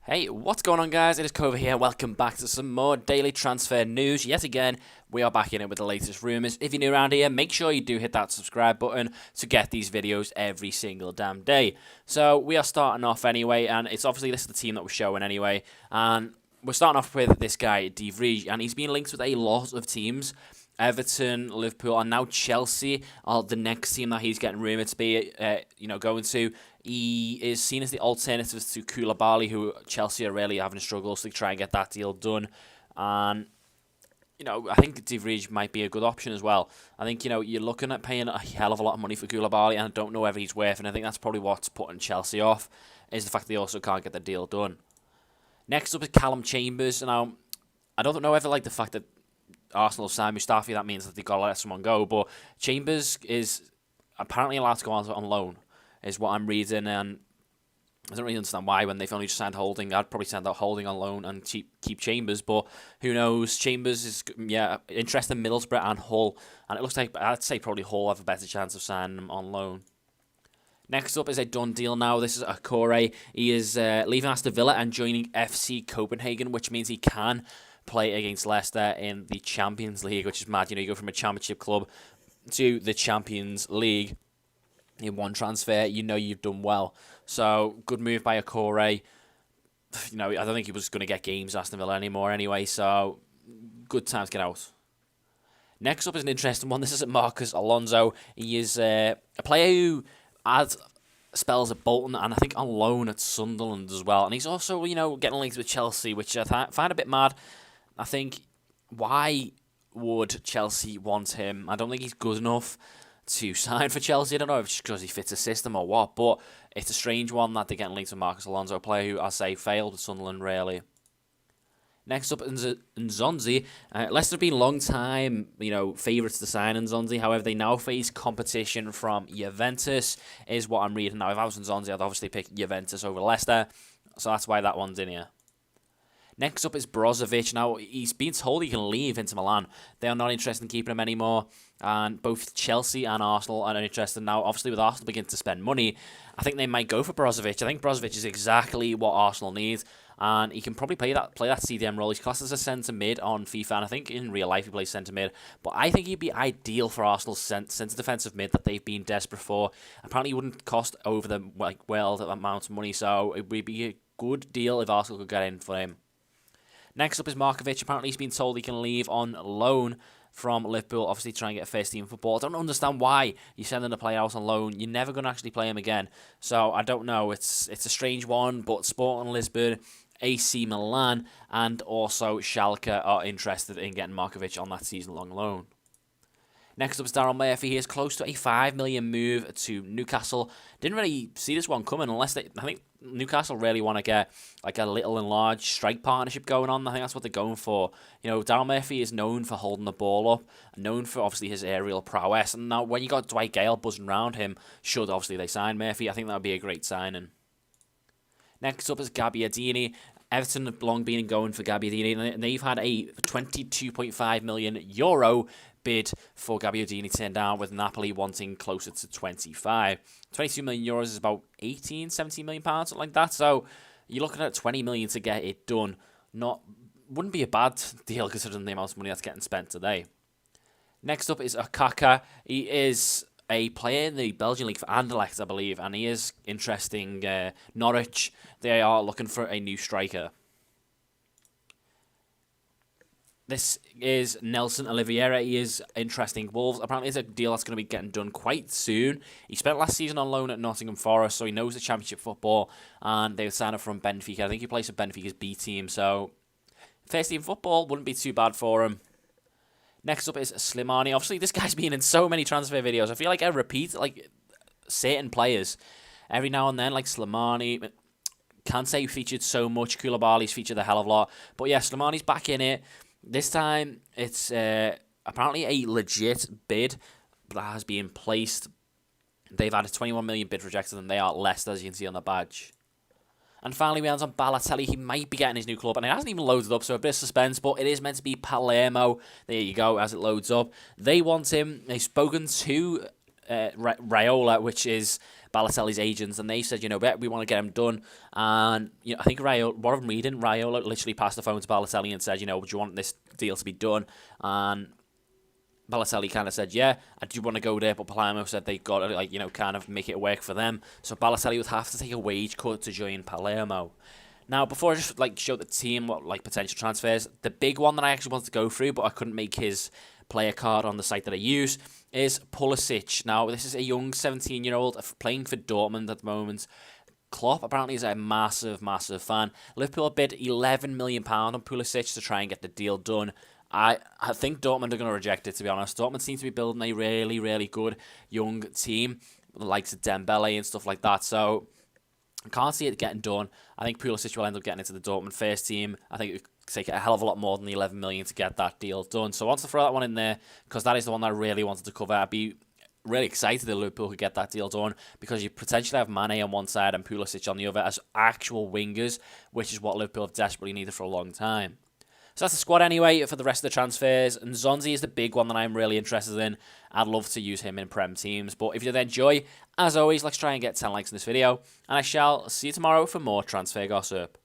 Hey, what's going on, guys? It is Cova here. Welcome back to some more daily transfer news. Yet again, we are back in it with the latest rumours. If you're new around here, make sure you do hit that subscribe button to get these videos every single damn day. So we are starting off anyway, and it's obviously this is the team that we're showing anyway. And we're starting off with this guy, De Vrij, and he's been linked with a lot of teams. Everton, Liverpool, and now Chelsea are the next team that he's getting rumoured to be, going to. He is seen as the alternative to Koulibaly, who Chelsea are really having struggles to try and get that deal done. And, I think De Vrij might be a good option as well. I think, you're looking at paying a hell of a lot of money for Koulibaly, and I don't know whether he's worth it. And I think that's probably what's putting Chelsea off, is the fact they also can't get the deal done. Next up is Calum Chambers. Now, I don't know whether, the fact that Arsenal signed Mustafi, that means that they've got to let someone go. But Chambers is apparently allowed to go on loan, is what I'm reading. And I don't really understand why when they've only just signed Holding. I'd probably send out Holding on loan and keep Chambers. But who knows? Chambers is, interested in Middlesbrough and Hull. And it looks like, I'd say probably Hull have a better chance of signing him on loan. Next up is a done deal now. This is Okaka. He is leaving Aston Villa and joining FC Copenhagen, which means he can play against Leicester in the Champions League, which is mad. You go from a championship club to the Champions League in one transfer. You've done well. So, good move by Okaka. I don't think he was going to get games at Aston Villa anymore anyway, so good time to get out. Next up is an interesting one. This is Marcus Alonso. He is a player who had spells at Bolton and I think on loan at Sunderland as well. And he's also, getting linked with Chelsea, which I find a bit mad. I think, why would Chelsea want him? I don't think he's good enough to sign for Chelsea. I don't know if it's because he fits a system or what, but it's a strange one that they're getting linked with Marcus Alonso, a player who, I say, failed at Sunderland, really. Next up, Nzonzi. Leicester have been a long time, favourites to sign Nzonzi. However, they now face competition from Juventus, is what I'm reading now. If I was Nzonzi, I'd obviously pick Juventus over Leicester, so that's why that one's in here. Next up is Brozovic. Now, he's been told he can leave Inter Milan. They are not interested in keeping him anymore. And both Chelsea and Arsenal are interested now. Obviously, with Arsenal beginning to spend money, I think they might go for Brozovic. I think Brozovic is exactly what Arsenal needs. And he can probably play that CDM role. He's classed as a centre-mid on FIFA. And I think in real life he plays centre-mid. But I think he'd be ideal for Arsenal's centre-defensive mid that they've been desperate for. Apparently, he wouldn't cost over the amount of money. So it would be a good deal if Arsenal could get in for him. Next up is Markovic. Apparently, he's been told he can leave on loan from Liverpool, obviously trying to get first-team football. I don't understand why you're sending a player out on loan. You're never going to actually play him again. So, I don't know. It's a strange one, but Sporting Lisbon, AC Milan, and also Schalke are interested in getting Markovic on that season-long loan. Next up is Daryl Murphy. He is close to a $5 million move to Newcastle. Didn't really see this one coming unless I think Newcastle really want to get a little and large strike partnership going on. I think that's what they're going for. Daryl Murphy is known for holding the ball up, known for obviously his aerial prowess. And now when you got Dwight Gale buzzing around him, should obviously they sign Murphy, I think that would be a great signing. Next up is Gabbiadini. Everton have long been going for Gabbiadini, and they've had a €22.5 million bid for Gabbiadini turned down, with Napoli wanting closer to 25. €22 million is about 17 million pounds, something like that. So you're looking at 20 million to get it done. Wouldn't be a bad deal considering the amount of money that's getting spent today. Next up is Okaka. He is a player in the Belgian league for Anderlecht, I believe, and he is interesting. Norwich, they are looking for a new striker. This is Nelson Oliveira. He is interesting. Wolves, apparently it's a deal that's going to be getting done quite soon. He spent last season on loan at Nottingham Forest, so he knows the Championship football, and they signed him from Benfica. I think he plays for Benfica's B team, so first team football wouldn't be too bad for him. Next up is Slimani. Obviously, this guy's been in so many transfer videos. I feel like I repeat certain players every now and then, like Slimani. Can't say he featured so much. Koulibaly's featured a hell of a lot. But yeah, Slimani's back in it. This time, it's apparently a legit bid that has been placed. They've had a 21 million bid rejected, and they are Leicester, as you can see on the badge. And finally, we have on Baloteli. He might be getting his new club, and it hasn't even loaded up, so a bit of suspense, but it is meant to be Palermo. There you go, as it loads up. They want him. They've spoken to Raiola, which is Baloteli's agents, and they said, you know, we want to get him done. And I think what I'm reading, Raiola literally passed the phone to Balotelli and said, you know, do you want this deal to be done? And Baloteli kind of said, yeah, I do want to go there, but Palermo said they got to, like, kind of make it work for them. So Baloteli would have to take a wage cut to join Palermo. Now, before I just, show the team what, potential transfers, the big one that I actually wanted to go through, but I couldn't make his player card on the site that I use, is Pulisic. Now, this is a young 17-year-old playing for Dortmund at the moment. Klopp apparently is a massive, massive fan. Liverpool bid £11 million on Pulisic to try and get the deal done. I think Dortmund are going to reject it, to be honest. Dortmund seem to be building a really, really good young team, with the likes of Dembele and stuff like that. So I can't see it getting done. I think Pulisic will end up getting into the Dortmund first team. I think it would take a hell of a lot more than the $11 million to get that deal done. So I want to throw that one in there because that is the one that I really wanted to cover. I'd be really excited that Liverpool could get that deal done because you potentially have Mane on one side and Pulisic on the other as actual wingers, which is what Liverpool have desperately needed for a long time. So that's the squad anyway for the rest of the transfers. And Zonzi is the big one that I'm really interested in. I'd love to use him in Prem teams. But if you did enjoy, as always, let's try and get 10 likes in this video. And I shall see you tomorrow for more transfer gossip.